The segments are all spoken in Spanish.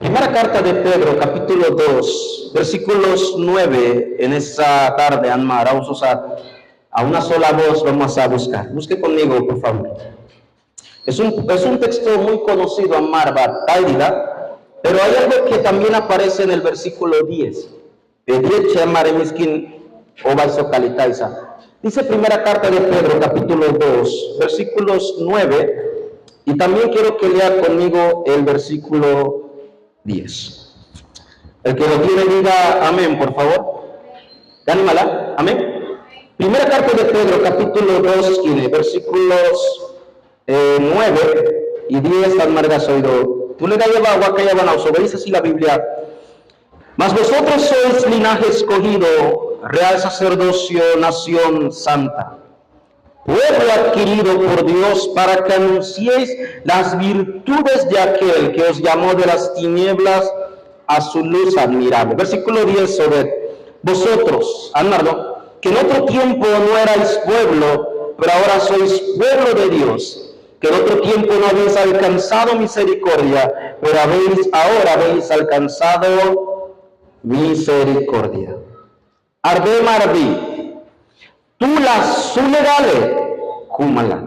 Primera carta de Pedro, capítulo 2, versículos 9, en esta tarde, Anmar, vamos a usar a una sola voz, vamos a buscar. Busque conmigo, por favor. Es un texto muy conocido, Anmar, pero hay algo que también aparece en el versículo 10. Dice primera carta de Pedro, capítulo 2, versículos 9, y también quiero que lea conmigo el versículo 10. El que lo tiene diga amén, por favor. Anímala, amén. Primera carta de Pedro, capítulo 2, versículos 9 y 10, tan margas oído. Tú le das agua que llevan a os dice así la Biblia. Mas vosotros sois linaje escogido, real sacerdocio, nación santa, pueblo adquirido por Dios, para que anunciéis las virtudes de aquel que os llamó de las tinieblas a su luz admirable. Versículo 10 sobre vosotros, Arnaldo, que en otro tiempo no erais pueblo, pero ahora sois pueblo de Dios, que en otro tiempo no habéis alcanzado misericordia, pero ahora habéis alcanzado misericordia. Arde marbi, tú las sunegale, kumala.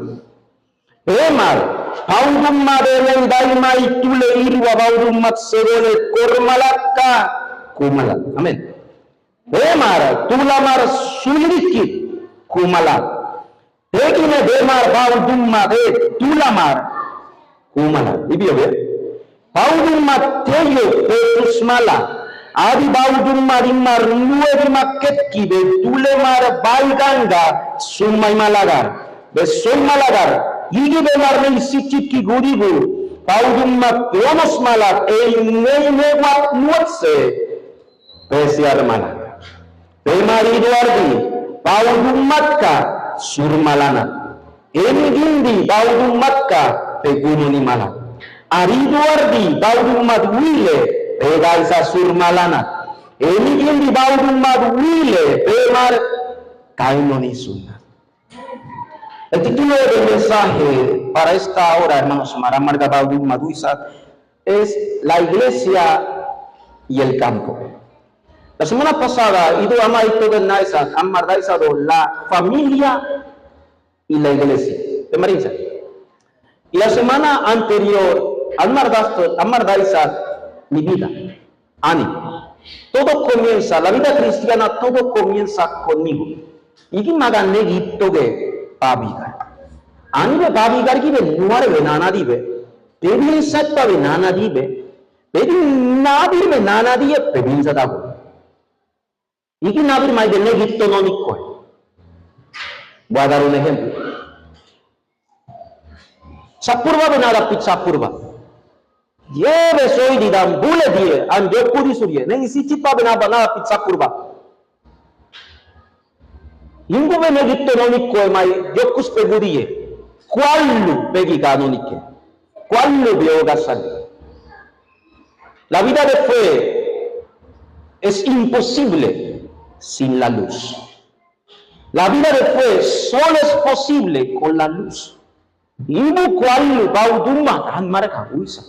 Emar, paudum madele daima y tú le irwa baudum matsegole kormalaka, kumala. Amén. Emar, tú la mar suniki, kumala. Tegine demar baudum made, tú la mar, kumala. ¿Y vio bien? Baudum mateyo petusmala. Adi baudum marimar nuevi maketki be tulemar balganga sumay malagar be soy malagar yigi be marne sichiki gurigu baudum maklonos malat e neynewa nuotse be siar malagar be marido ardi baudum matka surmalana emigindi baudum matka be gununi malak arido ardi baudum madwile Pegaisa surmalana. Emigin di baudum madwile, pemar kainonisuna. El título del mensaje para esta hora, hermanos, Maramarga baudum maduisa, es la iglesia y el campo. La semana pasada, ido a maito del Naisa, han mardaizado la familia y la iglesia. ¿De Marinza? Y la semana anterior, han mardaizado mi vida, ánimo. Todo comienza, la vida cristiana, todo comienza conmigo. Y que me hagan neguito de babigar. Anibe babigar que nuare venana dibe. Pebi satpa venana dibe. Pebi nabi venana dibe pebi zadago. Y que nabi mai de neguito no nico. Voy a dar un ejemplo. Sapurva venada pizza purva. Ye soy di dam bule die an de puri surye ne isi chipa bena bana pizza kurba ingo ve ne gitto noni ko mai yokus pegudie quallu pegi canonique quallu bioga sal. La vida de fe es imposible sin la luz. La vida de fe solo es posible con la luz. Ingo quallu bauduma han marca uisa.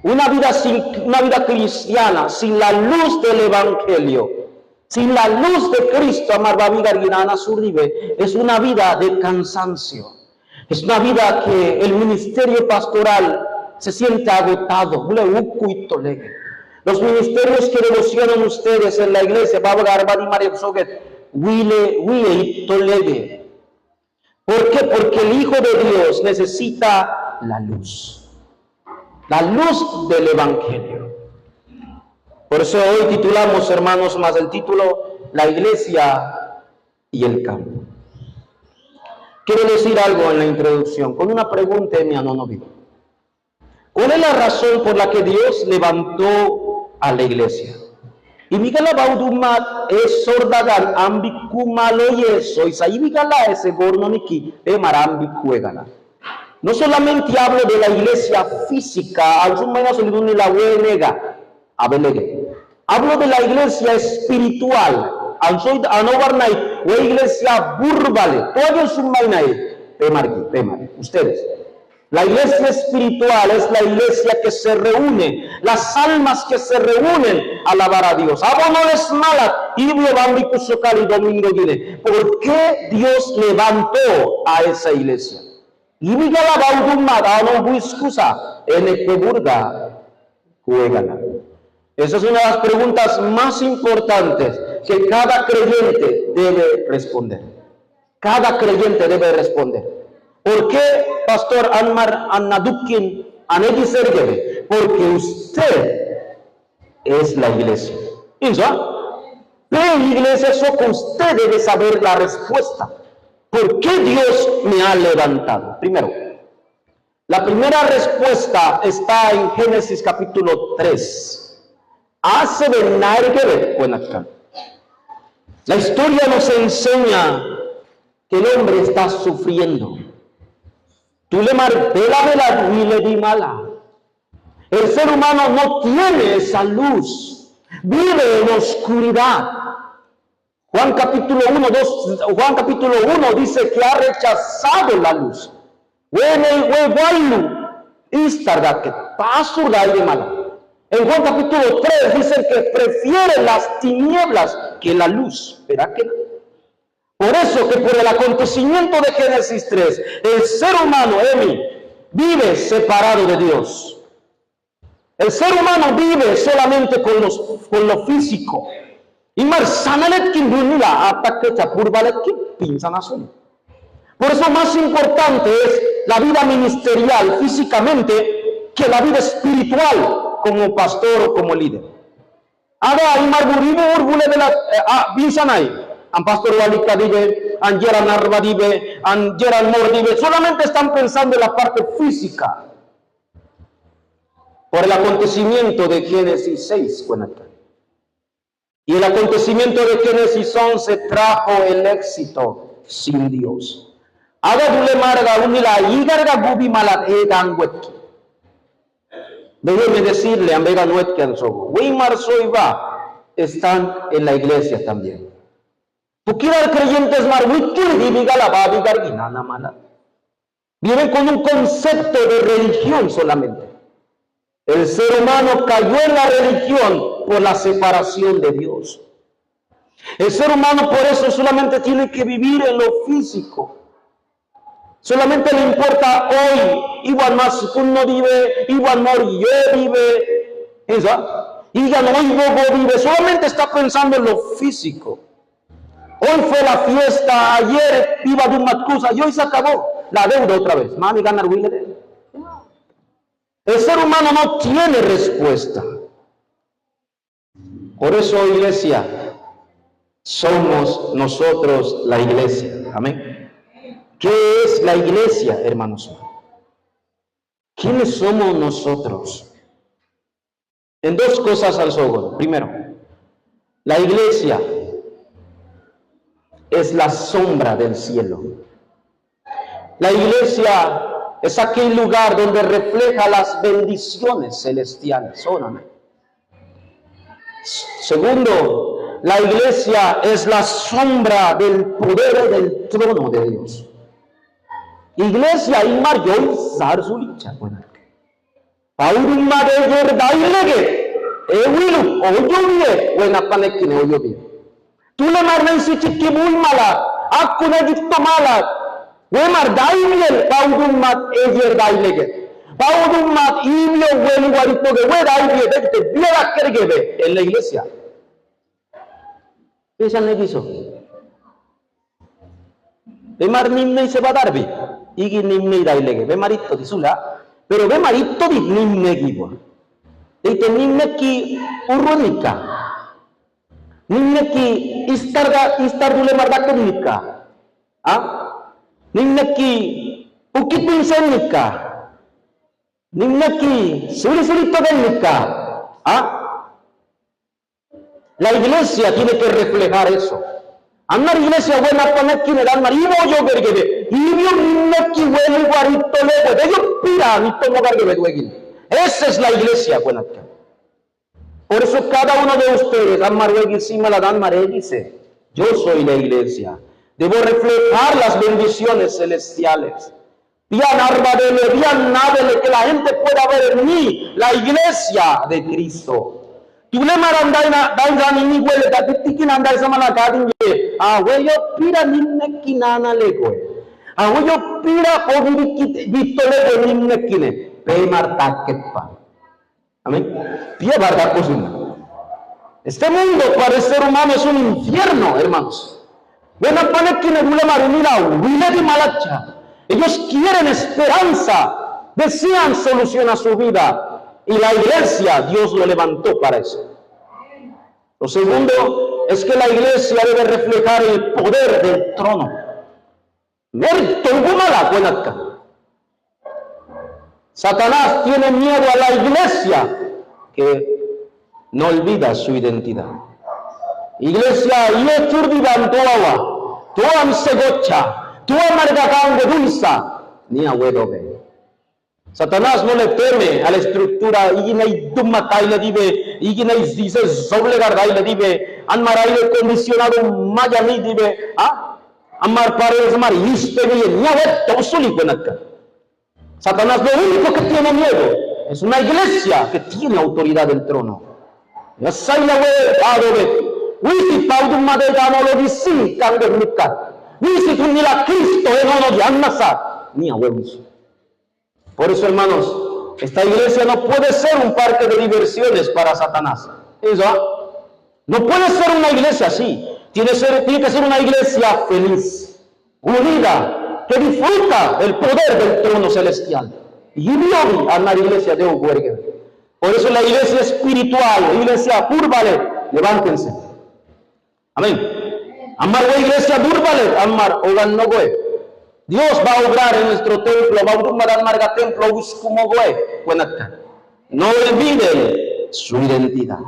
Una vida cristiana sin la luz del Evangelio, sin la luz de Cristo, amar babigarginana surribe, es una vida de cansancio. Es una vida que el ministerio pastoral se siente agotado. Los ministerios que devocionan ustedes en la iglesia, ¿por qué? Porque el Hijo de Dios necesita la luz del Evangelio. Por eso hoy titulamos, hermanos, más el título, la iglesia y el campo. Quiero decir algo en la introducción, con una pregunta en mi anonovio. ¿Cuál es la razón por la que Dios levantó a la iglesia? Y Miguel Baudumat es sordagan ambicumaloyeso, y saibigala ese gornoniki, marambicuegala. No solamente hablo de la iglesia física, hablo de la iglesia espiritual, la iglesia burbale, ustedes. La iglesia espiritual es la iglesia que se reúne, las almas que se reúnen a alabar a Dios. ¿Por qué Dios levantó a esa iglesia? Esa es una de las preguntas más importantes que cada creyente debe responder. Cada creyente debe responder. ¿Por qué, Pastor Anmar Annadukin Anegi Sergeve? Porque usted es la iglesia. Pero iglesia, eso que usted debe saber la respuesta. ¿Por qué Dios me ha levantado? Primero, la primera respuesta está en Génesis capítulo 3. Hace la historia nos enseña que el hombre está sufriendo. El ser humano no tiene esa luz, vive en oscuridad. Juan capítulo 1 dice que ha rechazado la luz. En Juan capítulo 3 dice que prefiere las tinieblas que la luz. ¿Verá que no? Por eso que por el acontecimiento de Génesis 3, el ser humano, vive separado de Dios. El ser humano vive solamente con lo físico. Por eso más importante es la vida ministerial físicamente que la vida espiritual como pastor o como líder. Pastor Walika dice, Angela Narva dice, Angela Mor dice, solamente están pensando en la parte física. Por el acontecimiento de Génesis 6, y el acontecimiento de Génesis 11 trajo el éxito sin Dios. Déjeme decirle, están en la iglesia también. Viven con un concepto de religión solamente. El ser humano cayó en la religión por la separación de Dios. El ser humano por eso solamente tiene que vivir en lo físico. Solamente le importa hoy, igual más uno vive, igual no yo vive, vive, solamente está pensando en lo físico. Hoy fue la fiesta, ayer iba de un matcusa y hoy se acabó la deuda otra vez. Mami, ganar Wilder. El ser humano no tiene respuesta. Por eso, iglesia, somos nosotros la iglesia. Amén. ¿Qué es la iglesia, hermanos? ¿Quiénes somos nosotros? En dos cosas al sogo. Primero, la iglesia es la sombra del cielo. La iglesia es aquel lugar donde refleja las bendiciones celestiales. Segundo, la iglesia es la sombra del poder del trono de Dios. Iglesia y mayor zarzulicha. Tú le marnes si chiqui muy mala, akuna dicto mala. Wemar daimiel paudumat ejer dailege. Paudumat imio weli warito ge we daimie de biela kergebe en la iglesia. Esa no hizo. Wemar nimne se va darbi. Igi nimne dailege. Wemarito disula, pero wemarito di nimne gibo. Dite nimne ki urronika. Nimne ki istardule mardakenika. Ninneki ukipinsenika, ninneki suri-surito denika. La iglesia tiene que reflejar eso. Andar iglesia buena paneki ne dan maribo yo vergebe. Ibio ninneki weli guarito lego. De yo pira ni tomo gargebe duegin. Esa es la iglesia buena. Por eso cada uno de ustedes, dan marwegi simala dan mare dice, yo soy la iglesia. Debo reflejar las bendiciones celestiales. Pian arbadele, pian nabele, que la gente pueda ver en mí la iglesia de Cristo. Tú le marandai na ni huele, que tikin andai sama la kadin ye. Yo pira ninne kinana legoe. Yo pira poviri vitole de ninne kine. Pe marta kepa. Amén. Pia barda cosina. Este mundo para el ser humano es un infierno, hermanos. Buena panekine gule marunira, huile de malacha. Ellos quieren esperanza, desean solución a su vida. Y la iglesia, Dios lo levantó para eso. Lo segundo es que la iglesia debe reflejar el poder del trono. Satanás tiene miedo a la iglesia que no olvida su identidad. Iglesia, yo turbiban toawa, toam segocha, toam margacan de dulza, ni abuelo ve. Satanás no le teme a la estructura, y le dice, y dice, sobre y le dice, anmaraile condicionado, maya ni dice, amar paredes mar, y este bien, ni abuelo, soli conacá. Satanás lo único que tiene miedo es una iglesia que tiene autoridad del trono. Ya sai la ve, wisi paudu madera no lo dice, cambia nunca. Wisi tu ni la Cristo no lo llama ni abuelo. Por eso, hermanos, esta iglesia no puede ser un parque de diversiones para Satanás. ¿Eso? No puede ser una iglesia así. Tiene que ser una iglesia feliz, unida, que disfruta el poder del trono celestial. Y yo a la iglesia de Uguergue. Por eso la iglesia espiritual, la iglesia Burbale, levántense. Amén. Amar la iglesia Burbale, amar Ogan no goe. Dios va a obrar en nuestro templo, va a obrar marga templo, como goe. No olviden su identidad.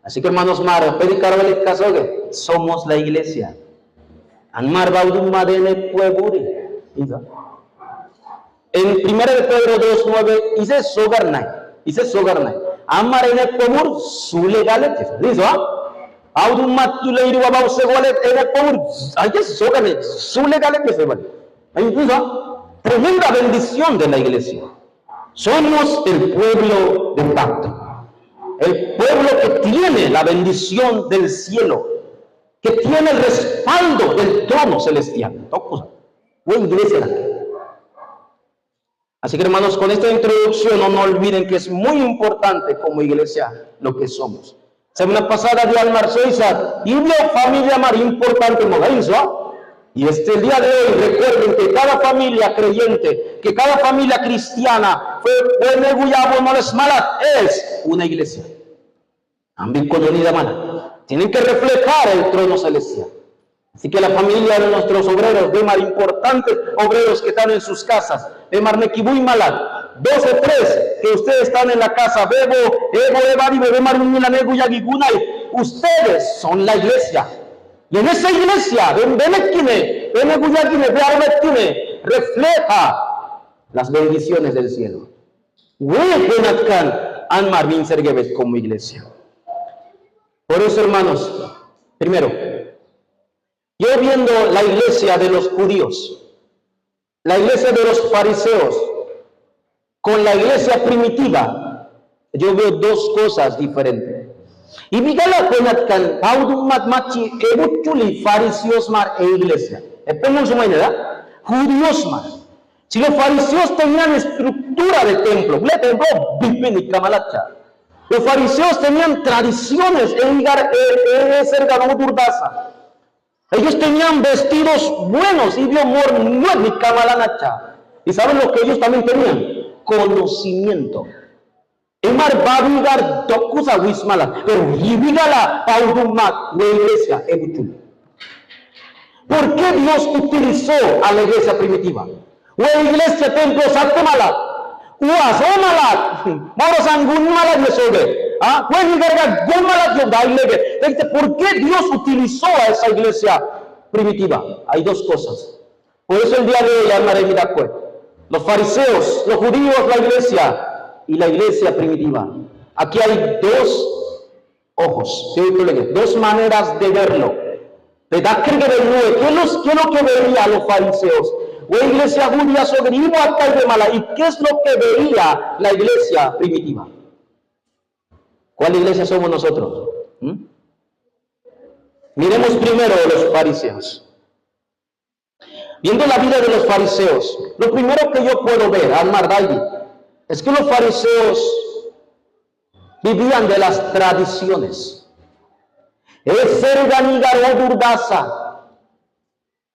Así que, hermanos, Maro, pedicarle caso que somos la iglesia. Anmar baudum madene pueburi. En 1 de Pedro 2:9 dice sogarnai. Amar en el puebur su legalete. ¿Listo? Audum matuleiru abau segolet en el puebur. Hay que sogarne su legalete se vale. Incluso, tremenda bendición de la iglesia. Somos el pueblo del pacto. El pueblo que tiene la bendición del cielo, que tiene el respaldo del trono celestial. Iglesia. Así que, hermanos, con esta introducción no olviden que es muy importante como iglesia lo que somos. Semana pasada de Almar Soiza, y una familia más importante como la isla. Y el día de hoy recuerden que cada familia creyente, que cada familia cristiana es una iglesia. Tienen que reflejar el trono celestial. Así que la familia de nuestros obreros, de más importantes obreros que están en sus casas, de Marnequibuy Malat, 2 o 3 que ustedes están en la casa, ustedes son la iglesia. Y en esa iglesia, refleja las bendiciones del cielo. Como iglesia. Por eso, hermanos, primero, yo viendo la iglesia de los judíos, la iglesia de los fariseos, con la iglesia primitiva, yo veo dos cosas diferentes. Y migala konatkan paudum matmachi ebuchuli fariseos mar e iglesia. Esperen su manera, judíos mar. Si los fariseos tenían estructura de templo, los fariseos tenían tradiciones ellos tenían vestidos buenos y saben lo que ellos también tenían, conocimiento. Emar babigar dokusa wismala, pero yibigala paudumat la iglesia ebuchul. ¿Por qué Dios utilizó a la iglesia primitiva? La iglesia templo satemala, uasomala, morosangunmala yesoge. ¿Por qué Dios utilizó a esa iglesia primitiva? Hay dos cosas. Por eso el día de hoy hablaré de los fariseos, los judíos, la iglesia y la iglesia primitiva. Aquí hay dos ojos, dos maneras de verlo. ¿Qué es lo que veían los fariseos? O iglesia judía sobre Ibo hasta de mala. ¿Y qué es lo que veía la iglesia primitiva? ¿Cuál iglesia somos nosotros? Miremos primero los fariseos. Viendo la vida de los fariseos, lo primero que yo puedo ver, Almar David, es que los fariseos vivían de las tradiciones. Es ser ganigar o durdasa.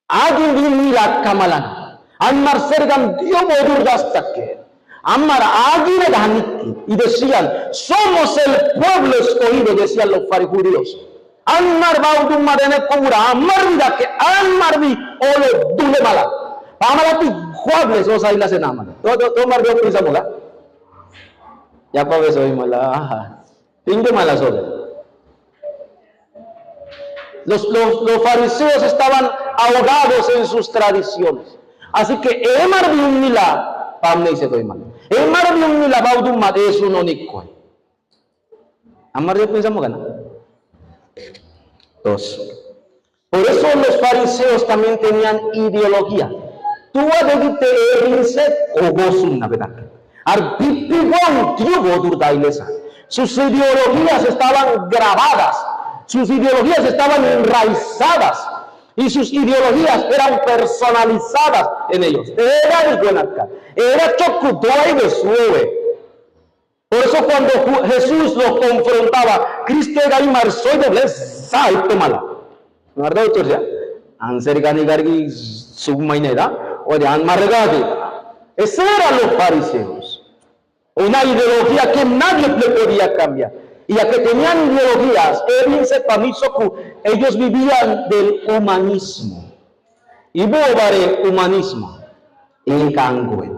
Alguien vinila kamalan. Almar sergan dio o durdasta que. Amar alguien ganiti. Y decían, somos el pueblo escogido, decían los judíos. Almar baudum marene kura. Amar vida que almar vi o lo dule mala. Pamalati juables o saila se naman. Todo mardo prisa mola. Ya pa beso y mala. Pingo mala sobre. Los fariseos estaban ahogados en sus tradiciones. Así que emar vi un mila, pamne se doy mal. Emar vi un mila baudum made es un onico. Amar yo pensamos ganar. Dos. Por eso los fariseos también tenían ideología. Tú adegite erinse o gozun na verdad. Sus ideologías estaban grabadas, sus ideologías estaban enraizadas y sus ideologías eran personalizadas en ellos. Era chocutoy de sueve. Por eso cuando Jesús los confrontaba, Cristo era soy de blesa y tomala. ¿No es verdad, ya? Anser gani gargi submainera o de anmargadi. Esos eran los fariseos. Una ideología que nadie le podía cambiar. Y a que tenían ideologías, ellos vivían del humanismo. Y bobare humanismo. En Cangüe.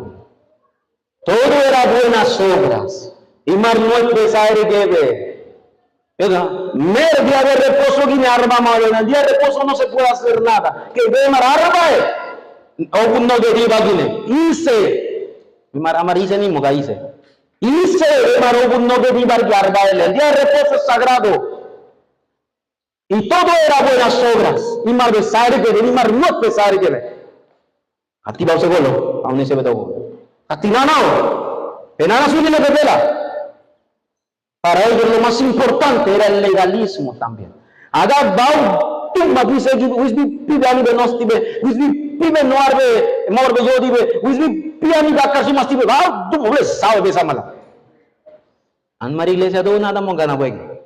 Todo era buenas obras. Y más no empezar que ver. ¿Verdad? Mer día de reposo guine arma madre. En el día de reposo no se puede hacer nada. Que ve mar arma. O no deriva guine. Hice. Mar amarice ni moga hice. Hice de no deriva arba. El día de reposo es sagrado. Y todo era buenas obras. Y mar besar que ve. Y mar no empezar que ve. Activa ese golo. Aún ese beto. Activa no. Penana suya le revela. Para ellos lo más importante era el legalismo también. Aga bau tumba dice que wisbi piani de nostibe, wisbi pibe no arbe morbe yo dibe, wisbi piani da casi más tibe, bau tu muble sabe besa mala. An mari iglesia do nada mo gana buen.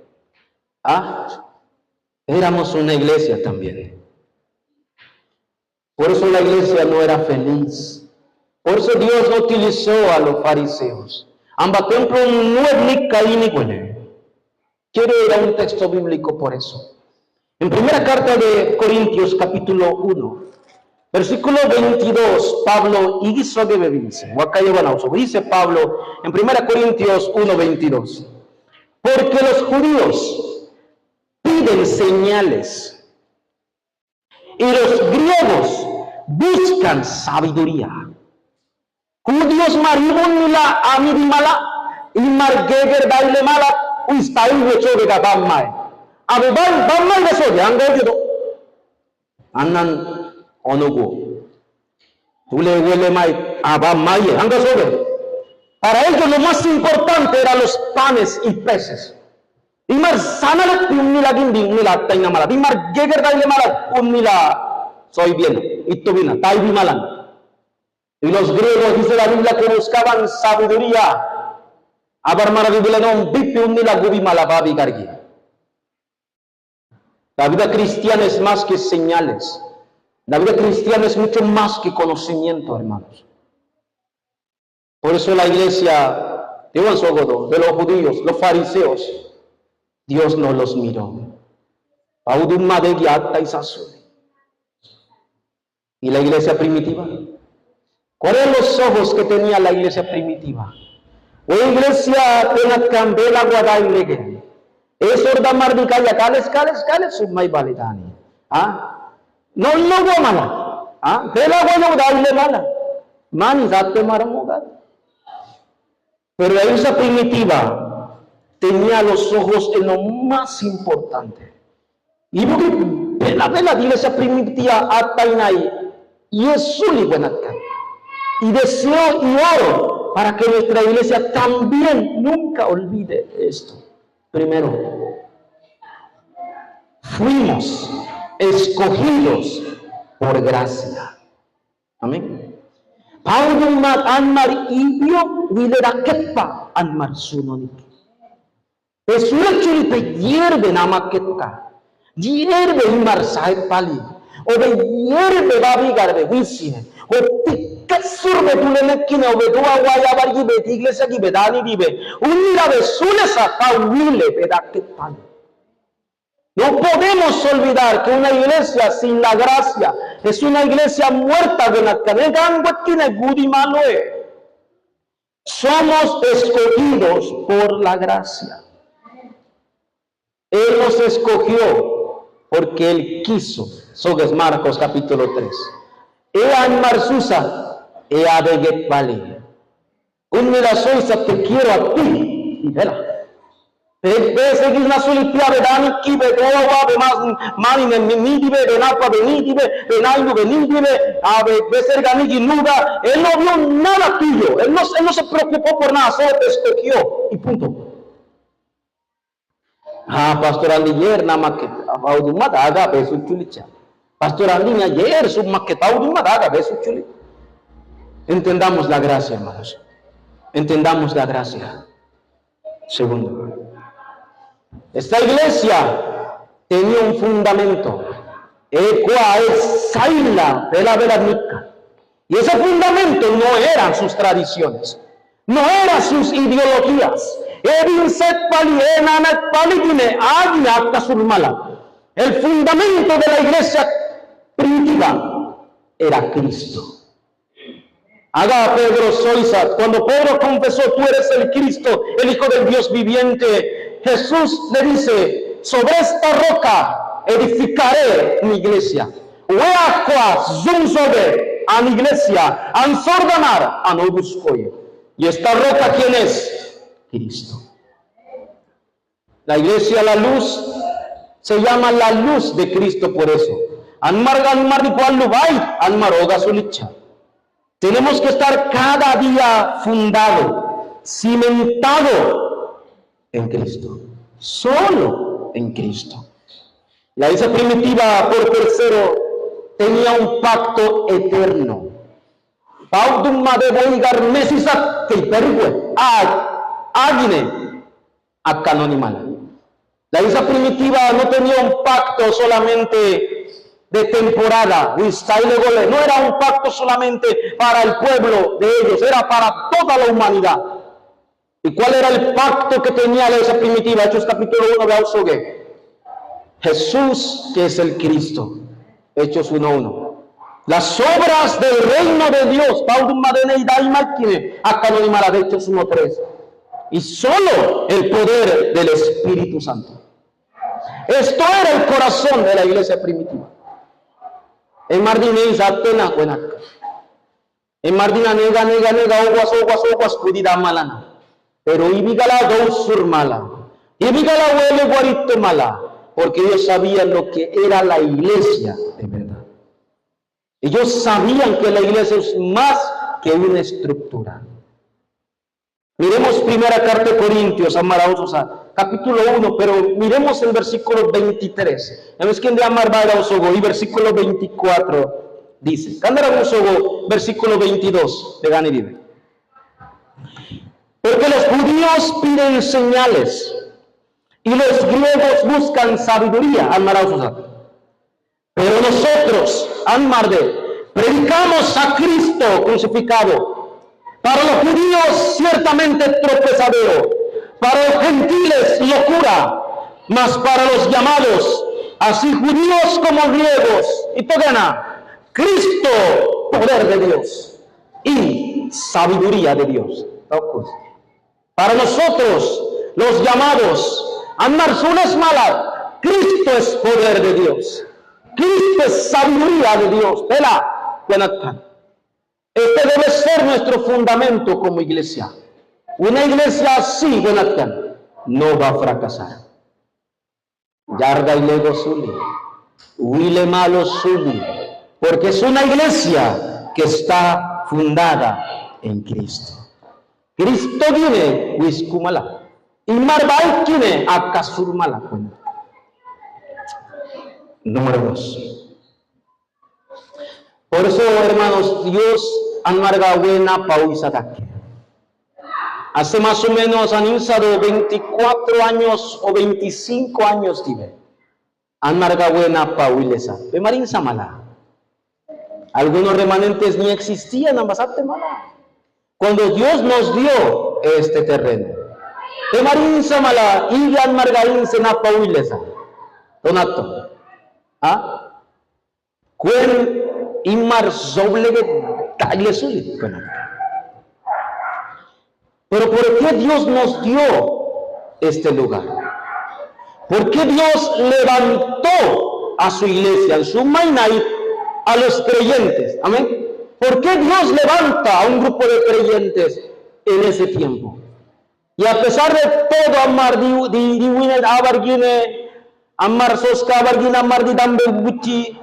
Éramos una iglesia también. Por eso la iglesia no era feliz. Por eso Dios no utilizó a los fariseos. Amba templo no es ni caíni cuene. Quiero ir a un texto bíblico por eso. En primera carta de Corintios, capítulo 1, versículo 22, Pablo hizo de bebirse. Dice Pablo en primera Corintios 1, 22. Porque los judíos piden señales y los griegos buscan sabiduría. Judíos maribun nila amiri mala imar geger daile mala uistai wecho bega bammai abe bammai beso de ango dido annan onogo tule huele mai abammai ango sobe. Para ellos lo más importante eran los panes y peces. Imar sanala nila gindi nila taina mala imar geger daile mala nila soy bien itto bina tai bi malan. Y los griegos, dice la Biblia, que buscaban sabiduría. La vida cristiana es más que señales. La vida cristiana es mucho más que conocimiento, hermanos. Por eso la iglesia de los judíos, los fariseos, Dios no los miró. Y la iglesia primitiva. ¿Cuáles eran los ojos que tenía la iglesia primitiva? O iglesia tenat cambela guadailege. Eso da mardicaya cales submai validani. No lo mala. Pela guadaile mala. Man zate maramoga. Pero la iglesia primitiva tenía los ojos en lo más importante. Y porque pela la iglesia primitiva atainai Yesuli Buenacá. Y deseo y oro para que nuestra iglesia también nunca olvide esto. Primero, fuimos escogidos por gracia. Amén. Paulo anmar ibio wilera kepa anmar sunonik. Esura chulita yerbe nama ketka. Yerbe imar sahib pali. Obe yerbe babi garbe wisine. O tikka surbe tulene kine obe dua waya bargi beti iglesia ki bedani dibe. Unira be sulesa pauile bedaketpali. No podemos olvidar que una iglesia sin la gracia es una iglesia muerta. Somos escogidos por la gracia. Él nos escogió porque Él quiso. Sogues Marcos capítulo 3. Ean Marsusa, ea beget vale. Un mirasoisa te quiero a ti. Y vela. Ese que es una solitaria vedani ki bedoa be más mani ni dibe benapa benidibe benainu benidibe ave beser ganigi nuda. Él no vio nada tuyo. Él no se preocupó por nada, solo te escogió y punto. Pastor Andier nama que auduma daga besu chulicha. Pastor Andier ayer su maqueta auduma daga besu chuli. Entendamos la gracia, hermanos. Entendamos la gracia. Segundo, esta iglesia tenía un fundamento, el cual es Saila de la Verónica. Y ese fundamento no eran sus tradiciones, no eran sus ideologías. El fundamento de la iglesia primitiva era Cristo. Haga Pedro Soisa, cuando Pedro confesó, tú eres el Cristo, el Hijo del Dios viviente, Jesús le dice, sobre esta roca edificaré mi iglesia. A mi iglesia, ansordanar, a no buscoye. Y esta roca, ¿quién es? Cristo. La iglesia, la luz, se llama la luz de Cristo por eso. Tenemos que estar cada día fundado, cimentado en Cristo, solo en Cristo. La iglesia primitiva, por tercero, tenía un pacto eterno. La iglesia primitiva no tenía un pacto solamente de temporada, no era un pacto solamente para el pueblo de ellos, era para toda la humanidad. ¿Y cuál era el pacto que tenía la iglesia primitiva? Hechos capítulo 1, de Jesús, que es el Cristo. Hechos 1:1. Las obras del reino de Dios, Hechos 1:3. Y solo el poder del Espíritu Santo. Esto era el corazón de la iglesia primitiva. En Mardina Isatena Cuenaca. En Mardina nega, oguas, kudida malana. Pero ibigala dos surmala. Ibigala huele guarito mala. Porque ellos sabían lo que era la iglesia de verdad. Ellos sabían que la iglesia es más que una estructura. Miremos primera carta de Corintios, amarados, capítulo 1, pero miremos el versículo 23. ¿Sabes quién de amar va a Osogo? Y versículo 24 dice, Cándara Osogo, versículo 22 de Ganeribe. Porque los judíos piden señales y los griegos buscan sabiduría, amarados. Pero nosotros, Anmarde, predicamos a Cristo crucificado. Para los judíos ciertamente tropezadero, para los gentiles locura, mas para los llamados, así judíos como griegos, y todana, Cristo, poder de Dios y sabiduría de Dios. Para nosotros, los llamados, Anmarsun es mala, Cristo es poder de Dios, Cristo es sabiduría de Dios. Vela, buena. Este debe ser nuestro fundamento como iglesia. Una iglesia así, Jonathan, no va a fracasar. Yarga y lego suli, huile malo suli, porque es una iglesia que está fundada en Cristo. Cristo viene, Wiskumala. Y Marbai tiene a Kasurmala. Número 2. Por eso, hermanos, Dios amarga buena pauisatake. Hace más o menos han usado 24 años o 25 años, dime. Amarga buena pauilesa. De Marín Samala. Algunos remanentes ni existían en Basate Mala. Cuando Dios nos dio este terreno. De Marín Samala, y Amargaín Sena pauilesa. Donato. ¿Ah? Cuen Imar Zoble Tagle Sulit. Pero ¿por qué Dios nos dio este lugar? ¿Por qué Dios levantó a su iglesia, en su Mainait, a los creyentes? Amén. ¿Por qué Dios levanta a un grupo de creyentes en ese tiempo? Y a pesar de todo, Amar Diwinet Abargine, Amar Soska Abargine, Amar Didambe Buchi,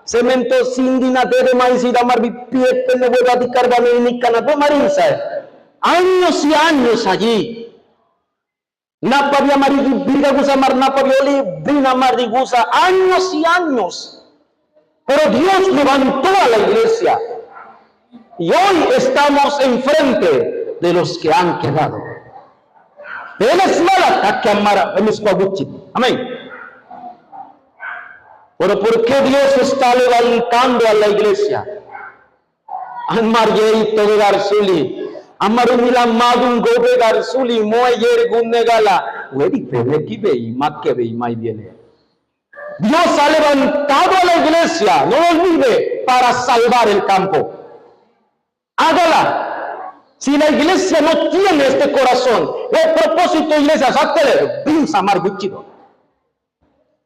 Cemento Sindina Tere Maizida Amar Bipiet, Penebueva di Carbane y Nicana, de Marinza. Años y años allí. Napavia Maribiga Gusa Mar Napavioli, Brina Marigusa, años y años. Pero Dios levantó a la iglesia. Y hoy estamos enfrente de los que han quedado. Él es mala, amén. Pero ¿por qué Dios está levantando a la iglesia? Anmar Yeito de Garzuli. Amarumila madun gobe garsuli moayer gunnegala. Wedi pebekibe y makebe y mai viene. Dios ha levantado a la iglesia, no lo olvide, para salvar el campo. Hágala. Si la iglesia no tiene este corazón, el propósito iglesia, sácale, pinza marguchido.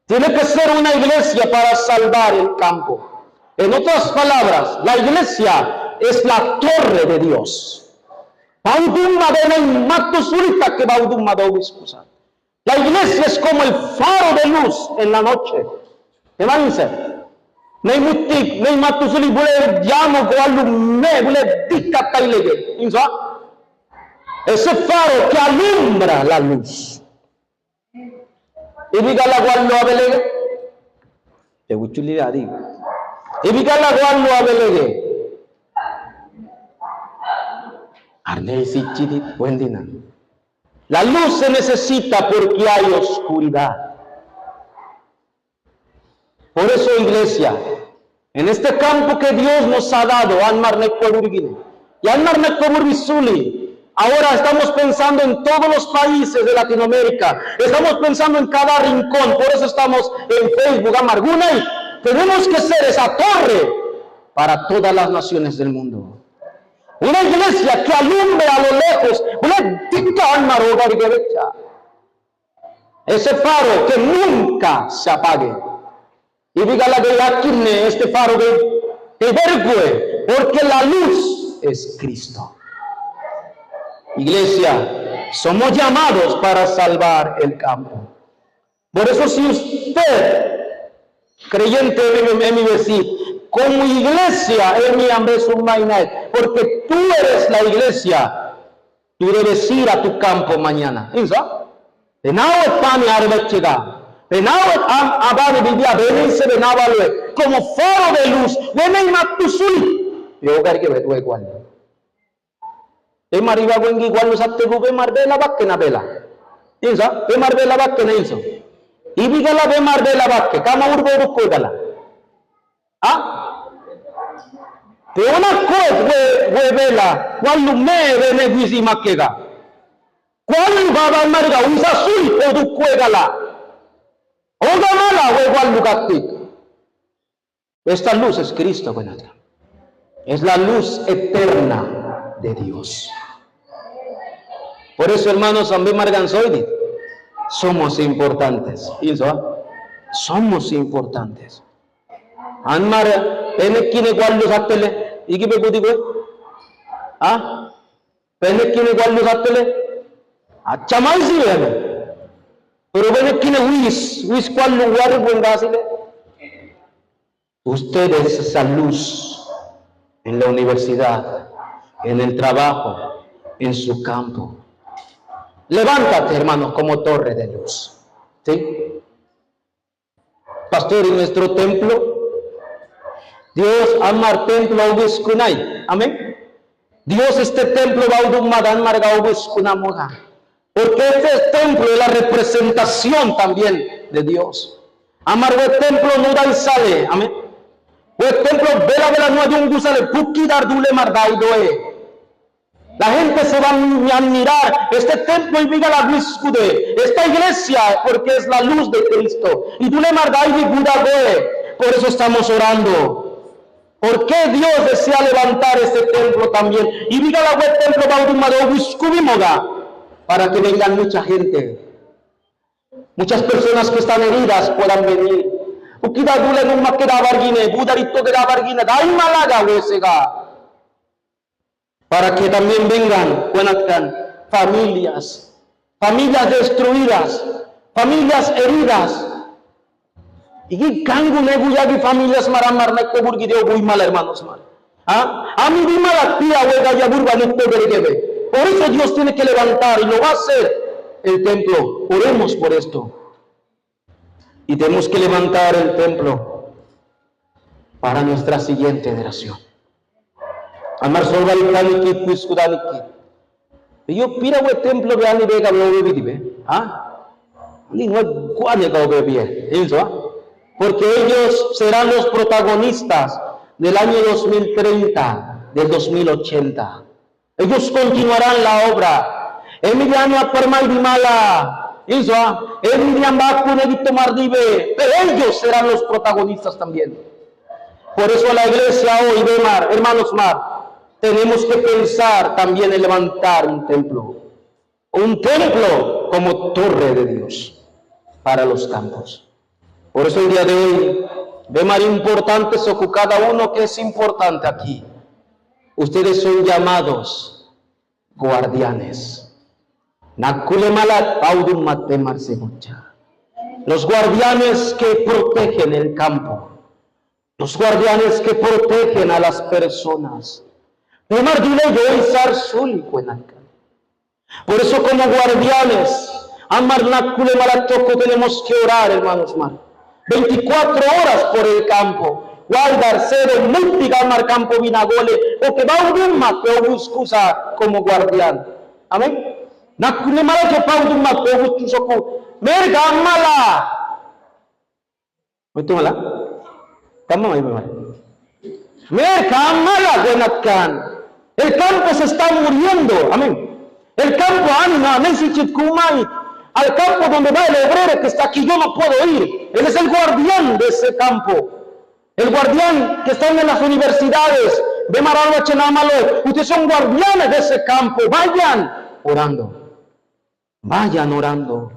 Tiene que ser una iglesia para salvar el campo. En otras palabras, la iglesia es la torre de Dios. La iglesia es como el faro de luz en la noche. Imagínense. Ese faro que alumbra la luz. Y diga la guardo a Belegue. Te guchuli a digo. Y diga la guardo a Belegue. La luz se necesita porque hay oscuridad. Por eso, iglesia, en este campo que Dios nos ha dado, ahora estamos pensando en todos los países de Latinoamérica, estamos pensando en cada rincón, por eso estamos en Facebook, Amargunay. Tenemos que ser esa torre para todas las naciones del mundo. Una iglesia que alumbre a lo lejos, ese faro que nunca se apague. Y diga la de Aquine, este faro que vergüe, porque la luz es Cristo. Iglesia, somos llamados para salvar el campo. Por eso, si usted, creyente en mi vecino, como iglesia, es mi hambre porque tú eres la iglesia, tú debes ir a tu campo mañana. Como faro de luz, pero una cosa vela, cuando me beneficia más que ga. Cuando va a margar un azul o tu cuégala. Oga mala o igual lugatic. Esta luz es Cristo, buenata. Es la luz eterna de Dios. Por eso, hermanos, ambe marganzoidi. Somos importantes. Somos importantes. Anmar penekine gwallu sattele igibe gudigo penekine gwallu sattele achamaisi vene pero penekine wis gwallu waru bwengasile Usted es esa luz en la universidad, en el trabajo, en su campo. Levántate, hermanos, como torre de luz. ¿Sí? Pastor, en nuestro templo, Dios amar templo kunai. Amén. Dios este templo va madan marga kunamoga. Porque este templo es la representación también de Dios. Amar el templo no da y sale. Amén. El templo vela no hay un gusale puki dar dule mardaidoe. La gente se va a admirar este templo y viga la luz de esta iglesia porque es la luz de Cristo. Y dule mardai gudagoe. Por eso estamos orando. ¿Por qué Dios desea levantar este templo también? Y diga la web templo para que vengan mucha gente. Muchas personas que están heridas puedan venir. Para que también vengan familias destruidas, familias heridas. Y kangu neguyagi familias maramar nekto burgideo muy mal, hermanos mal. A mí mi mala tía huega ya burba nekto bergebe. Por eso Dios tiene que levantar y lo va a hacer el templo. Oremos por esto. Y tenemos que levantar el templo para nuestra siguiente generación. Amar solvalitaniki puiskudaniki. Y yo pira el templo de ani vega lo vive. Ni no guane ga bebie. Eso, porque ellos serán los protagonistas del año 2030, del 2080. Ellos continuarán la obra. Emiliano Aparma y Bimala, Emilian Baku, Negito Mardive, pero ellos serán los protagonistas también. Por eso la iglesia hoy, hermanos Mar, tenemos que pensar también en levantar un templo como torre de Dios para los campos. Por eso el día de hoy, ve más importante con cada uno que es importante aquí. Ustedes son llamados guardianes. Los guardianes que protegen el campo. Los guardianes que protegen a las personas. Por eso como guardianes, tenemos que orar, hermanos. 24 horas por el campo. Guardar cero, multigamar campo vinagole, o que va un mateo buscusa como guardián. Amén. Nakune mala que pa un mateo buscusoku. Merga mala. ¿Oíste mala? ¿Cómo me mala? Merga mala genatkan. El campo se está muriendo. Amén. El campo anima, nesichit kumai. Al campo donde va el obrero que está aquí, yo no puedo ir. Él es el guardián de ese campo. El guardián que está en las universidades. De Maralba Chenamalo. Ustedes son guardianes de ese campo. Vayan orando. Vayan orando.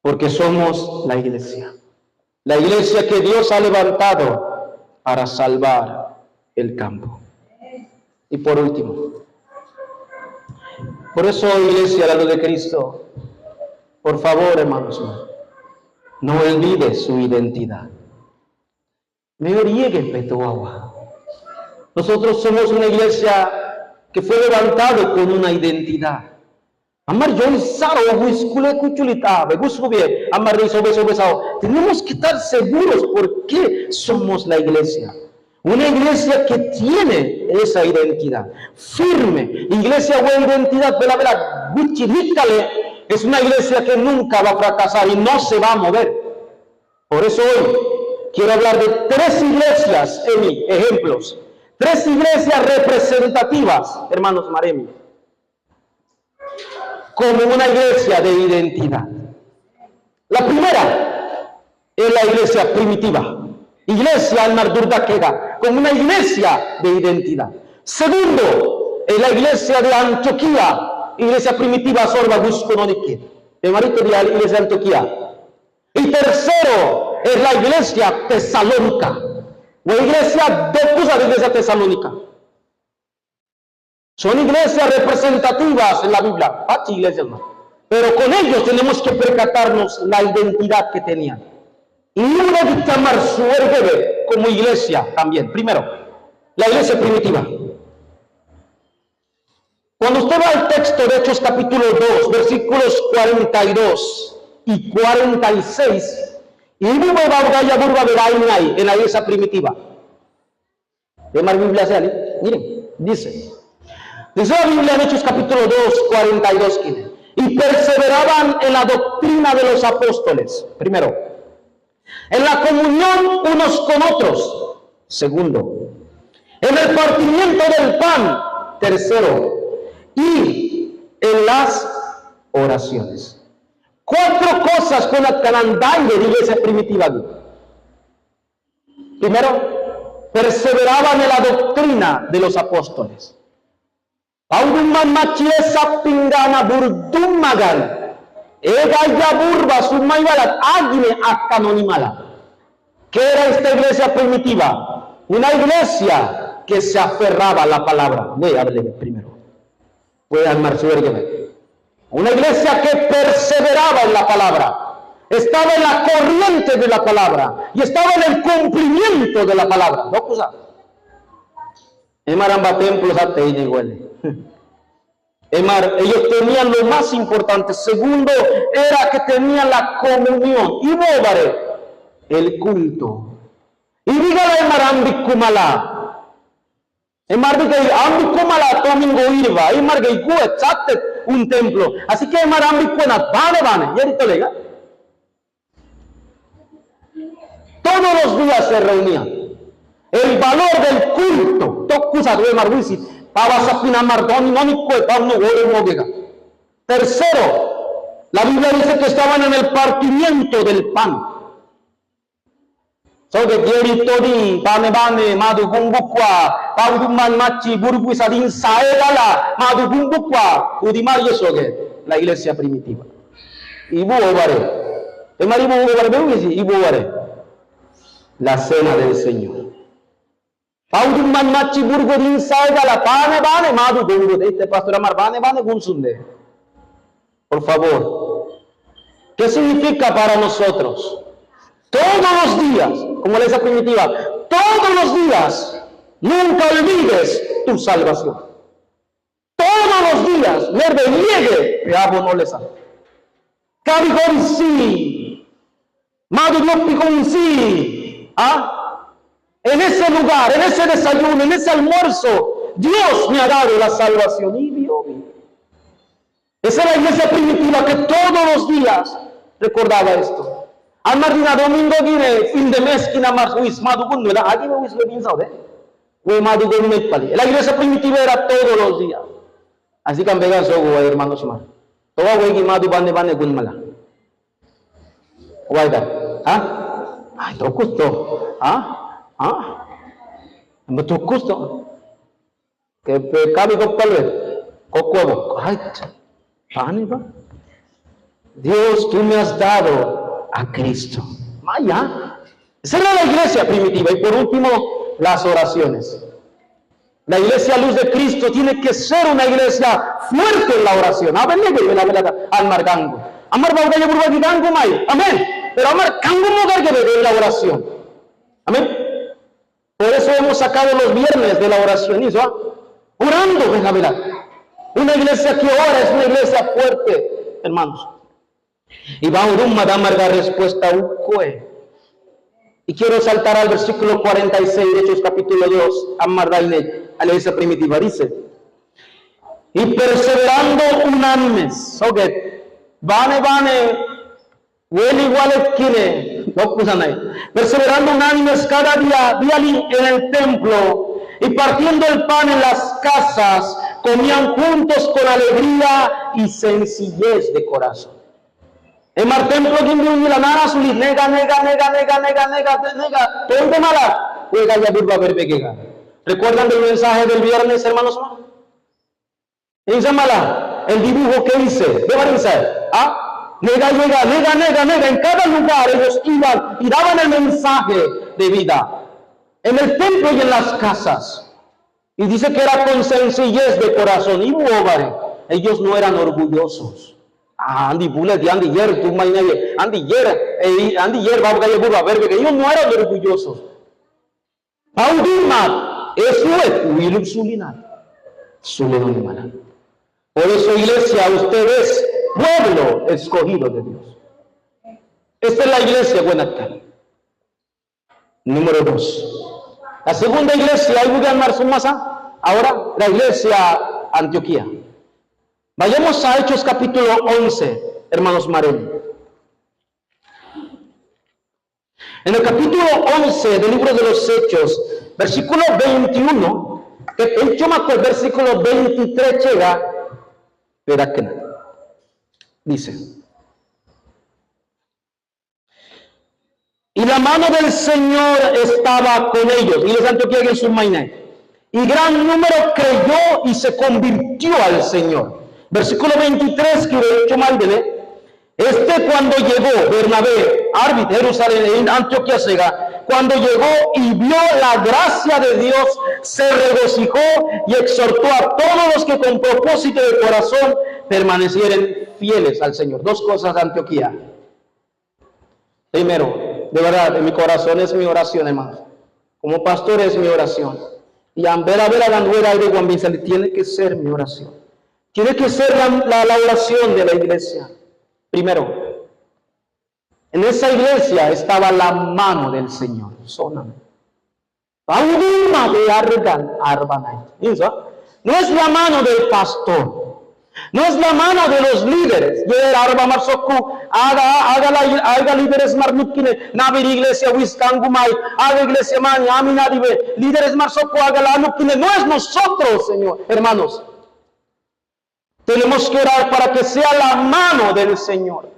Porque somos la iglesia. La iglesia que Dios ha levantado para salvar el campo. Y por último. Por eso, iglesia, la luz de Cristo. Por favor, hermanos, no olvide su identidad. Nosotros somos una iglesia que fue levantada con una identidad. Tenemos que estar seguros por qué somos la iglesia. Una iglesia que tiene esa identidad firme. Iglesia buena identidad, es una iglesia que nunca va a fracasar y no se va a mover. Por eso hoy quiero hablar de 3 iglesias, ejemplos. 3 iglesias representativas, hermanos Maremi, como una iglesia de identidad. La primera es la iglesia primitiva. Iglesia al-Mardurda Queda, como una iglesia de identidad. Segundo, es la iglesia de Antioquía. Iglesia primitiva sorba busco no dique. El marito de la iglesia de Antioquía. Y tercero es la iglesia tesalónica. O iglesia de iglesia tesalónica. Son iglesias representativas en la Biblia. Pachi iglesias más. Pero con ellos tenemos que percatarnos la identidad que tenían. Y uno de llamar su ergebe como iglesia también. Primero, la iglesia primitiva. Cuando usted va al texto de Hechos capítulo 2, versículos 42 y 46, y en la iglesia primitiva. ¿Ve más Biblia? Miren, dice la Biblia en Hechos capítulo 2, 42, y perseveraban en la doctrina de los apóstoles, primero, en la comunión unos con otros, segundo, en el partimiento del pan, tercero, y en las oraciones. 4 cosas con las que andan de la iglesia primitiva. Primero, perseveraban en la doctrina de los apóstoles. Pauduman machiesa pingana burdumagal. Egaya burba sumaibalat agine akanonimala. ¿Qué era esta iglesia primitiva? Una iglesia que se aferraba a la palabra. Voy a hablar primero. Voy a armar su vergüenza. Una iglesia que perseveraba en la palabra. Estaba en la corriente de la palabra. Y estaba en el cumplimiento de la palabra. ¿No cosa? Emaramba templos a te huele. Ellos tenían lo más importante. Segundo, era que tenían la comunión. Y móvare, el culto. Y dígale Marambi Kumala. Emarbi que Ambi Kumala domingo irva. Emarbi que igual chatte un templo. Así que Marambi Kuena, vane. Y ahorita lega. Todos los días se reunían. El valor del culto. Tercero, la Biblia dice que estaban en el partimiento del pan. So que tori bane madu gumbukwa pauduman machi burguisadin saegala madu gumbukwa udimar yesoge la iglesia primitiva. Ibu obare. Emaribu obare beuisi ibu obare. La cena del Señor. Pauduman machi burguisadin saegala bane madu gumbu. Este pastor amar bane gunsunde. Por favor. ¿Qué significa para nosotros? Todos los días, como la iglesia primitiva, todos los días, nunca olvides tu salvación. Todos los días, nerve llegue, te abo no les hago. Cabigón sí, maduriopigon sí, en ese lugar, en ese desayuno, en ese almuerzo, Dios me ha dado la salvación. Y Dios, esa era la iglesia primitiva que todos los días recordaba esto. Almardina domingo gine fin de mes kina mar huis madugun no la agi me huis lo bin saude we madugun me pali la iglesia primitiva era todos los días así que ambega sogo hermanos más todo we gi madu bane gun mala waida ay to gusto me to gusto que cabe con palve cocuevo ay pani va Dios tú me has dado a Cristo. Vaya. Esa era la iglesia primitiva. Y por último, las oraciones. La iglesia luz de Cristo tiene que ser una iglesia fuerte en la oración. Amén. Pero amar kango mogar que en la oración. Amén. Por eso hemos sacado los viernes de la oración. Orando, venga, una iglesia que ora es una iglesia fuerte, hermanos. Y va a dar la respuesta y quiero saltar al versículo 46 de Hechos capítulo 2 a la iglesia primitiva dice y perseverando unánimes perseverando unánimes cada día en el templo y partiendo el pan en las casas comían juntos con alegría y sencillez de corazón. En el templo que la nana sulit nega. Todo de mala. Juega ya burba berbega. ¿Recuerdan el mensaje del viernes, hermanos? En mala, el dibujo que hice, de Marinza, nega. En cada lugar ellos iban y daban el mensaje de vida. En el templo y en las casas. Y dice que era con sencillez de corazón. Y ellos no eran orgullosos. Andi bulat andi yer tu mainaye andi yer vamos a burba ver que ellos no eran orgullosos Paudumat, eso es Wilub Sulinat. Sulinat. Por eso, iglesia, usted es pueblo escogido de Dios. Esta es la iglesia Buenacá. Número 2. La segunda iglesia, ahí voy a armar su masa. Ahora, la iglesia Antioquía. Vayamos a Hechos capítulo 11, hermanos Marelli. En el capítulo 11 del libro de los Hechos, versículo 21, yo me acuerdo, versículo 23 llega, verá que dice: y la mano del Señor estaba con ellos, y les Antioquía en su maina, y gran número creyó y se convirtió al Señor. Versículo 23, que de hecho mal cuando llegó Bernabé, Árbit, Jerusalén, en Antioquía Sega, cuando llegó y vio la gracia de Dios, se regocijó y exhortó a todos los que con propósito de corazón permanecieran fieles al Señor. Dos cosas de Antioquía. Primero, de verdad, en mi corazón es mi oración, hermano. Como pastor es mi oración. Y a ver a la nuera de Juan Vicente, tiene que ser mi oración. Tiene que ser la oración de la iglesia. Primero, en esa iglesia estaba la mano del Señor. Sóname. No es la mano del pastor. No es la mano de los líderes. Haga líderes marmukine, navir iglesia wiskangumai, haga iglesia mani, aminadive, líderes marsoku, haga la nukine. No es nosotros, Señor, hermanos. Tenemos que orar para que sea la mano del Señor.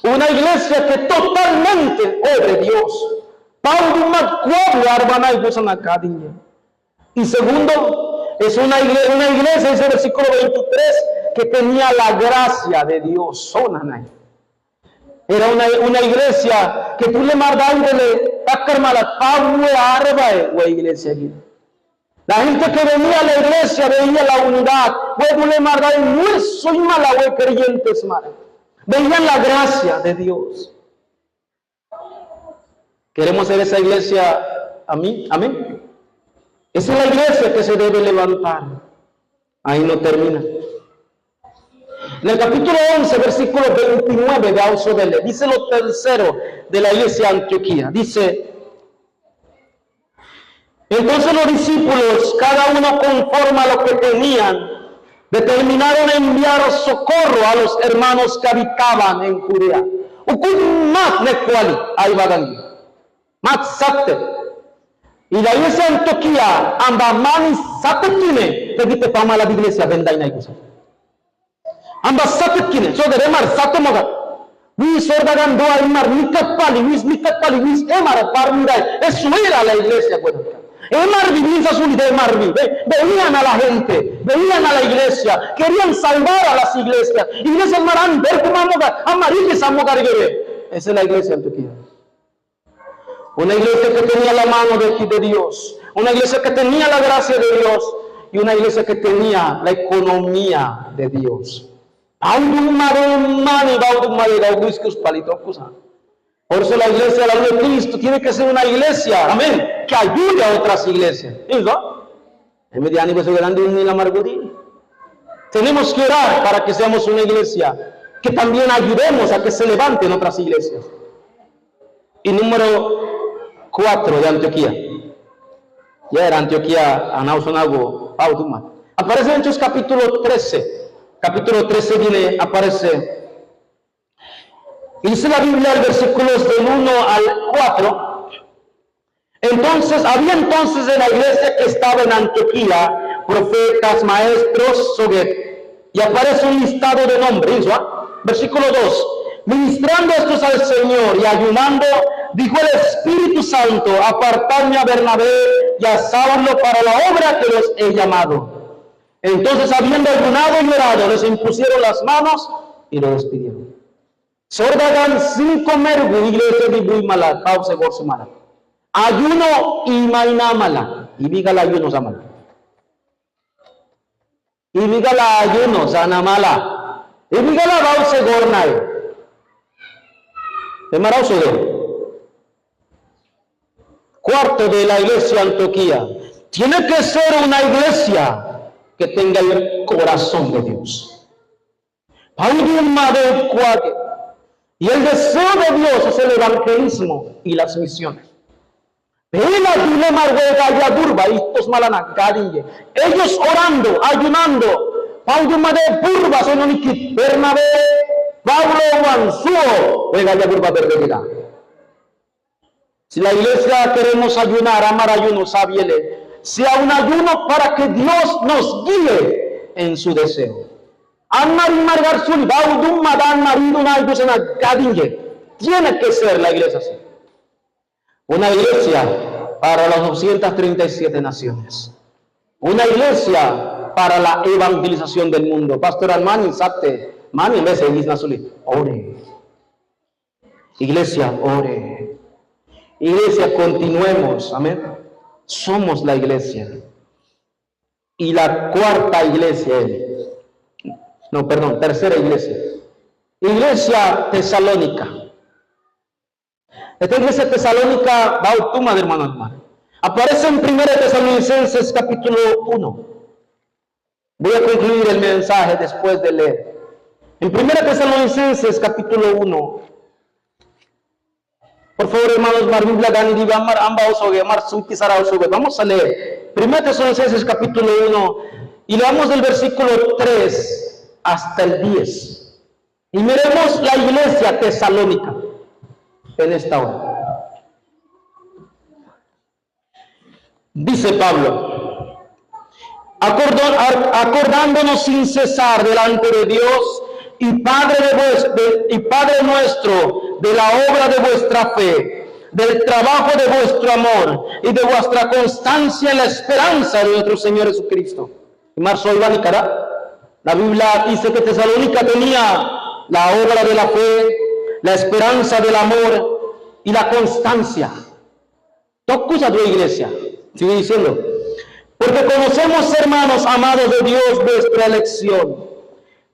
Una iglesia que totalmente obre Dios. Y segundo, es una iglesia, dice el versículo 23, que tenía la gracia de Dios. Era una iglesia que tú le mandas iglesia aquí. La gente que venía a la iglesia veía la unidad. Veían la gracia de Dios. Queremos ser esa iglesia. Amén. Esa es la iglesia que se debe levantar. Ahí no termina. En el capítulo 11, versículo 29 de Ausodele, dice lo tercero de la iglesia Antioquía. Dice: entonces los discípulos, cada uno conforme a lo que tenían, determinaron enviar socorro a los hermanos que habitaban en Judea. Y la iglesia Antioquía, ambamani satekine, te dite pama la iglesia vendaina igusa. Ambas satekine, so de remar satemoga. We sordagan doa imar mikapali, wis emar parmirai. Eso era la iglesia, bueno. Venían a la gente, venían a la iglesia, querían salvar a las iglesias. Iglesias marán, ver cómo amarillas a mogariguere. Esa es la iglesia Antioquía. Una iglesia que tenía la mano de Dios, una iglesia que tenía la gracia de Dios y una iglesia que tenía la economía de Dios. Por eso la iglesia de la luz de Cristo tiene que ser una iglesia, amén, que ayude a otras iglesias. Tenemos que orar para que seamos una iglesia que también ayudemos a que se levanten otras iglesias. Y número 4 de Antioquía. Ya era Antioquía, Anausonago, Pauduma. Aparece en Hechos capítulo 13. Capítulo 13 viene, aparece. Y dice la Biblia, en versículos del 1 al 4. Había entonces en la iglesia que estaba en Antioquía profetas, maestros, soguet. Y aparece un listado de nombres. Versículo 2. Ministrando estos al Señor y ayunando, dijo el Espíritu Santo: apartadme a Bernabé y a Saulo para la obra que los he llamado. Entonces, habiendo ayunado y orado, les impusieron las manos y lo despidieron. Sordagan sin comer, iglesia de Buimala, causa gorzumala. Ayuno y mainamala. Y diga la ayuno samala. Y diga la ayuno sanamala. Y diga la bauce gornay. ¿De marauso de? Cuarto, de la iglesia Antioquía. Tiene que ser una iglesia que tenga el corazón de Dios. Y el deseo de Dios es el evangelismo y las misiones. Ellos orando, ayunando, si la iglesia queremos ayunar, amar ayuno, sabiele, sea un ayuno para que Dios nos guíe en su deseo. Tiene que ser la iglesia así. Una iglesia para las 237 naciones. Una iglesia para la evangelización del mundo. Pastor Armani, sapte, mani en vez de Iglesia Nazuli. Ore. Iglesia, ore. Iglesia, continuemos. Amén. Somos la iglesia. Y la cuarta iglesia, tercera iglesia. Iglesia Tesalónica. Esta iglesia tesalónica, bautuma de hermano. Aparece en 1 Tesalonicenses capítulo 1. Voy a concluir el mensaje después de leer. En 1 Tesalonicenses capítulo 1. Por favor, hermanos, vamos a leer 1 Tesalonicenses capítulo 1 y leamos del versículo 3 hasta el 10. Y miremos la iglesia tesalónica en esta hora. Dice Pablo: acordándonos sin cesar delante de Dios y Padre nuestro, de la obra de vuestra fe, del trabajo de vuestro amor y de vuestra constancia en la esperanza de nuestro Señor Jesucristo. Y Marzo Ivánicara, la Biblia dice que Tesalónica tenía la obra de la fe, la esperanza del amor y la constancia. Tocusa tu iglesia, sigue diciendo, porque conocemos, hermanos amados de Dios, vuestra elección.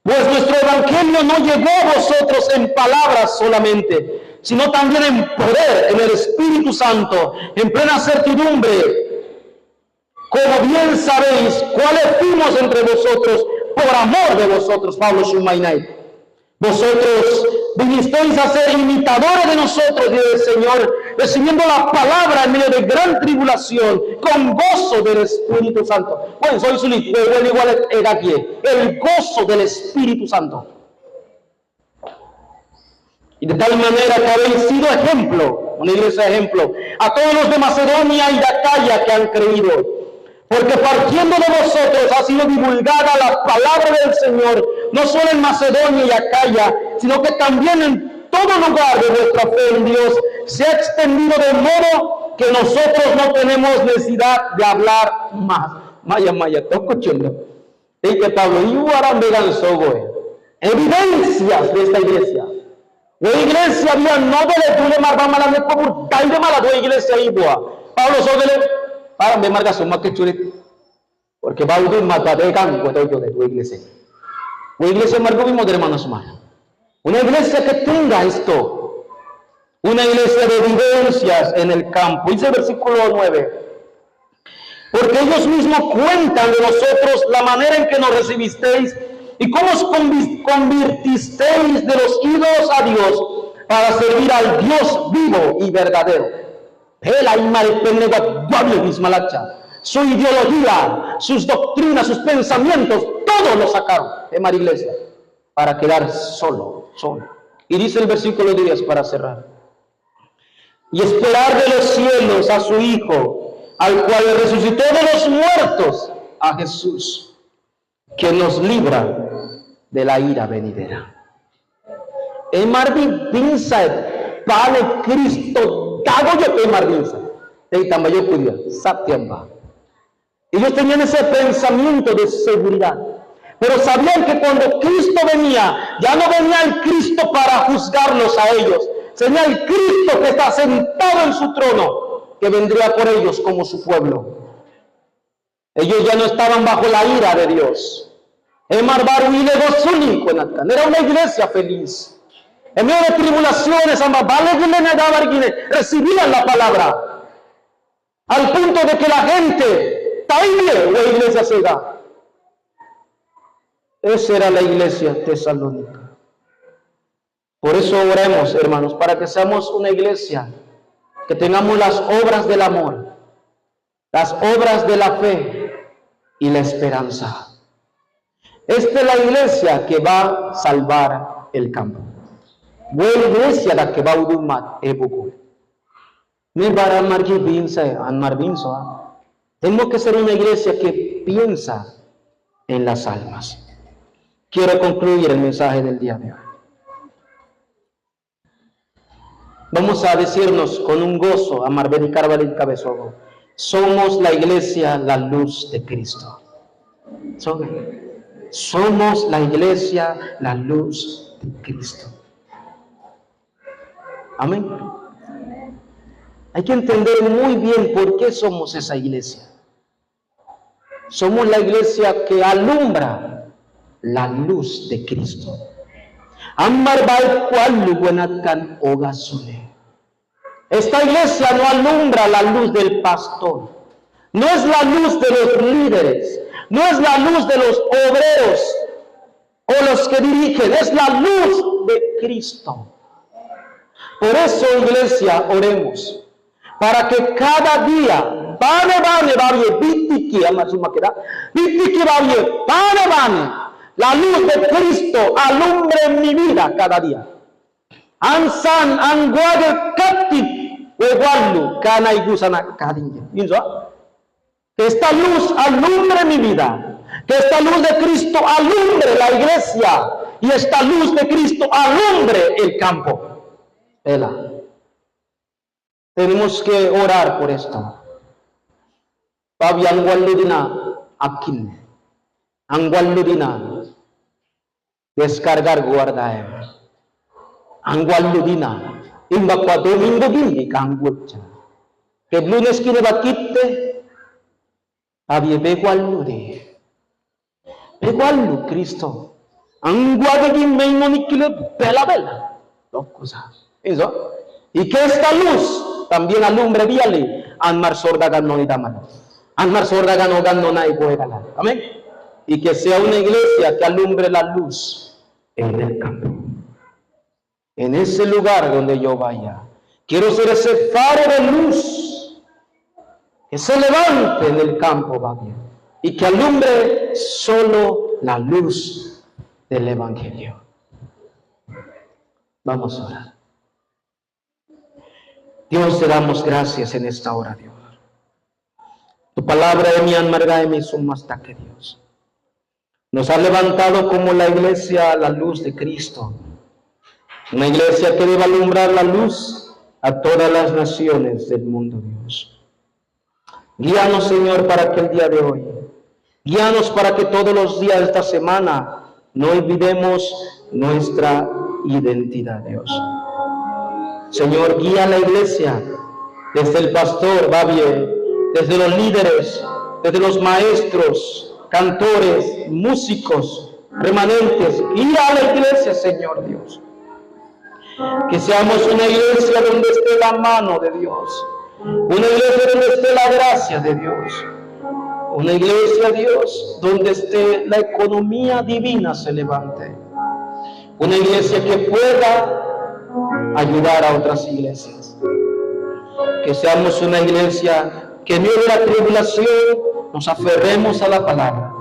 Pues nuestro evangelio no llegó a vosotros en palabras solamente, sino también en poder, en el Espíritu Santo, en plena certidumbre. Como bien sabéis, cuáles fuimos entre vosotros por amor de vosotros, Pablo Shumainai. Vosotros vinisteis a ser imitadores de nosotros y del Señor, recibiendo la palabra en medio de gran tribulación, con gozo del Espíritu Santo. Bueno, soy su igual aquí, el gozo del Espíritu Santo. Y de tal manera que habéis sido ejemplo, una iglesia ejemplo, a todos los de Macedonia y de Acaya que han creído. Porque partiendo de vosotros ha sido divulgada la palabra del Señor, no solo en Macedonia y Acaya, sino que también en todo lugar de vuestra fe en Dios se ha extendido de modo que nosotros no tenemos necesidad de hablar más. Maya, toco chulo. Y que Pablo, evidencias de esta iglesia. La iglesia había no de le marvama la de por tal de mala de iglesia igual. Pablo sódele para me marca su más que chulit. Porque va a un mata de canto de tu iglesia. Una iglesia marco mismo de hermanos humanos. Una iglesia que tenga esto. Una iglesia de evidencias en el campo. Dice el versículo 9. Porque ellos mismos cuentan de nosotros la manera en que nos recibisteis y cómo os convirtisteis de los ídolos a Dios para servir al Dios vivo y verdadero. Su ideología, sus doctrinas, sus pensamientos, todo lo sacaron de María Iglesia para quedar solo. Y dice el versículo 10 para cerrar. Y esperar de los cielos a su Hijo, al cual resucitó de los muertos, a Jesús, que nos libra de la ira venidera. El Marvin Vincent, Padre Cristo, Dago yo que Marvin Satyamba. Ellos tenían ese pensamiento de seguridad, pero sabían que cuando Cristo venía, ya no venía el Cristo para juzgarlos a ellos, sería el Cristo que está sentado en su trono, que vendría por ellos como su pueblo. Ellos ya no estaban bajo la ira de Dios. Era una iglesia feliz. En medio de tribulaciones, recibían la palabra. al punto de que la gente taille la iglesia ciega. Esa era la iglesia tesalónica. Por eso oremos, hermanos, para que seamos una iglesia que tengamos las obras del amor, las obras de la fe y la esperanza. Esta es la iglesia que va a salvar el campo. Buena iglesia la que va a udumat ebuku. Me para marqui pinsa an marvinso. Tenemos que ser una iglesia que piensa en las almas. Quiero concluir el mensaje del día de hoy. Vamos a decirnos con un gozo a Marbella Carvalho Cabezogo: somos la iglesia, la luz de Cristo. Somos la iglesia, la luz de Cristo. Amén. Hay que entender muy bien por qué somos esa iglesia. Somos la iglesia que alumbra la luz de Cristo. Esta iglesia no alumbra la luz del pastor, no es la luz de los líderes, no es la luz de los obreros o los que dirigen, es la luz de Cristo. Por eso, iglesia, oremos para que cada día la luz de Cristo alumbre en mi vida cada día. Ansan anguage kapti wegualu kana igusana kadinja. Que esta luz alumbre mi vida, que esta luz de Cristo alumbre la iglesia y esta luz de Cristo alumbre el campo. Tenemos que orar por esto. Babi angualudina akin, angualudina descargar guardaem, angualudina imbakwa domingo bindi kangutcha. Que lunes kine bakitte, babi begualudi, begualu Cristo, anguadegi meimonikile bela, locusa. Eso. Y que esta luz también alumbre viale anmar sordagan no idaman, anmar sordagan no ganona y goegala. Amén. Y que sea una iglesia que alumbre la luz en el campo, en ese lugar donde yo vaya. Quiero ser ese faro de luz que se levante en el campo, Babi, y que alumbre solo la luz del evangelio. Vamos a orar. Dios, te damos gracias en esta hora, Dios. Tu palabra de mi amarga de mi suma hasta que Dios nos ha levantado como la iglesia, la luz de Cristo. Una iglesia que debe alumbrar la luz a todas las naciones del mundo, Dios. Guíanos, Señor, para que el día de hoy, guíanos para que todos los días de esta semana no olvidemos nuestra identidad, Dios. Señor, guía a la iglesia, desde el pastor, Babie, desde los líderes, desde los maestros, cantores, músicos, remanentes. Guía a la iglesia, Señor Dios. Que seamos una iglesia donde esté la mano de Dios, una iglesia donde esté la gracia de Dios, una iglesia, Dios, donde esté la economía divina se levante, una iglesia que pueda ayudar a otras iglesias. Que seamos una iglesia que en medio de la tribulación nos aferremos a la palabra,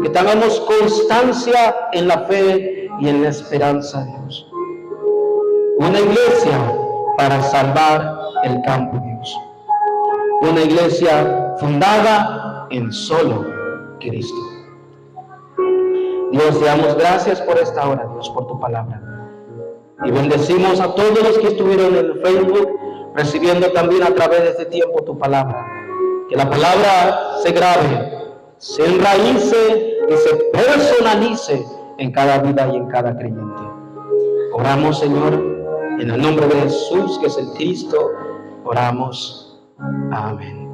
que tengamos constancia en la fe y en la esperanza, Dios. Una iglesia para salvar el campo, Dios. Una iglesia fundada en solo Cristo. Dios, te damos gracias por esta hora, Dios, por tu palabra. Y bendecimos a todos los que estuvieron en Facebook, recibiendo también a través de este tiempo tu palabra. Que la palabra se grabe, se enraíce y se personalice en cada vida y en cada creyente. Oramos, Señor, en el nombre de Jesús, que es el Cristo. Oramos. Amén.